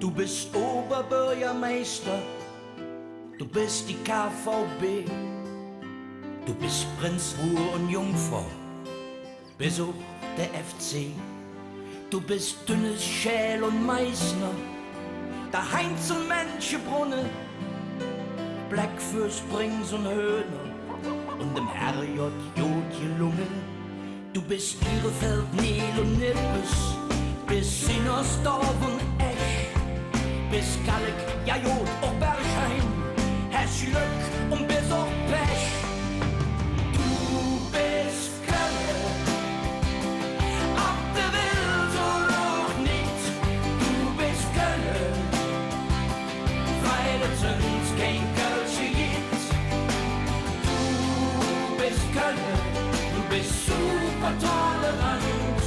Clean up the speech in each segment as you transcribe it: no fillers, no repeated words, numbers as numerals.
Du bist Oberbürgermeister, du bist die KVB, du bist Prinz, Ruhr und Jungfrau, Besuch der FC. Du bist Dünnes, Schäl und Meißner, der Heinz und Menschebrunne, Blackfürst, Brings und Höhner und im Herrjott Jodje Lunge. Du bist Ihrefeld, Nil und Nippes, bis Sinnersdorf und Esch, bis Gallig, ja Jod, auch Bergheim, hast Glück und bis auch Pech. Du bist Kölle, ob du willst oder auch nicht. Du bist Kölle, weil es uns kein Kölsche gibt. Du bist Kölle, du bist super tolerant,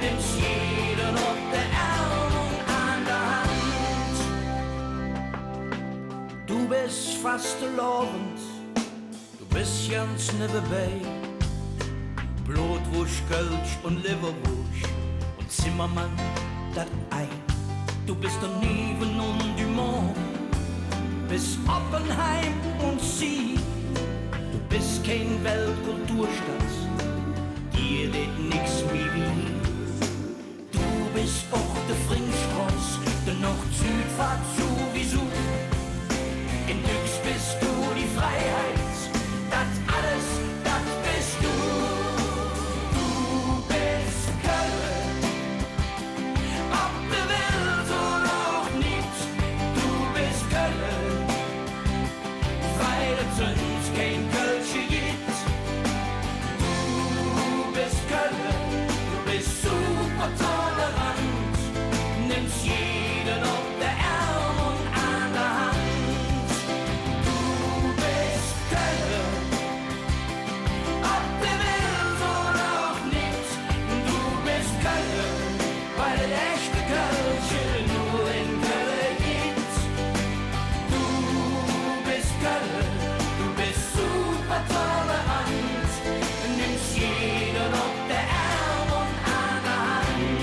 nimmst jeden auf der Arm und an der Hand. Du bist fast lovend, du bist ganz nebenbei, Blutwurst, Kölsch und Leberwurst und Zimmermann, dat Ei. Du bist der Niven und Dumont, bis Oppenheim und Sie. Du bist kein Weltkulturstadt, dir lädt nix mehr wie. Du bist auch der Fringstraß, der Nord-Südfahrt sowieso. In Lüx bist du die Freiheit, das alles, das bist du. Du bist Köln, ob du willst oder auch nicht. Du bist Köln, weil es uns kein Kölsche gibt. Du bist Köln, du bist super tolerant, nimmst jeden auf der Arm und an der Hand. Du bist Köln, ob du willst oder auch nicht. Du bist Köln, weil es echte Kölsche nur in Köln gibt. Du bist Köln, du bist super tolerant, nimmst jeden auf der Arm und an der Hand.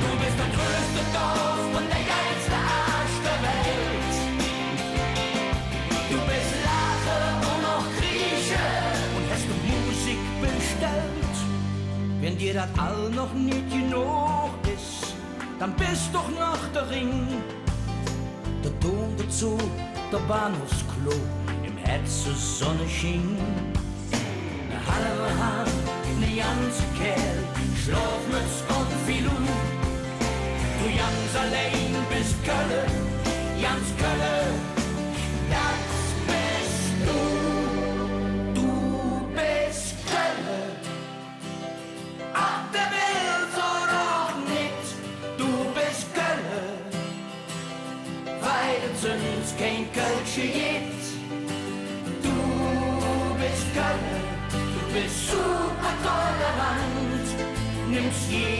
Du bist der größte Dorf und der geilste Arsch der Welt. Du bist Lache und auch Grieche und hast du Musik bestellt. Wenn dir das all noch nicht genug ist, dann bist doch noch der Ring, der Dom, der Zoo, der Bahnhofsklo, im Herzen Sonne schien. Ne halbe Hand, ne ganze Kerl, Schlafmütz und Filou. Du ganz allein bist Kölle, ganz Kölle, das bist du. Du bist Kölle, ob du willst oder auch nicht. Du bist Kölle, weil es uns kein Kölsche gibt. Du bist Kölle, du bist super tolerant, nimmst jeden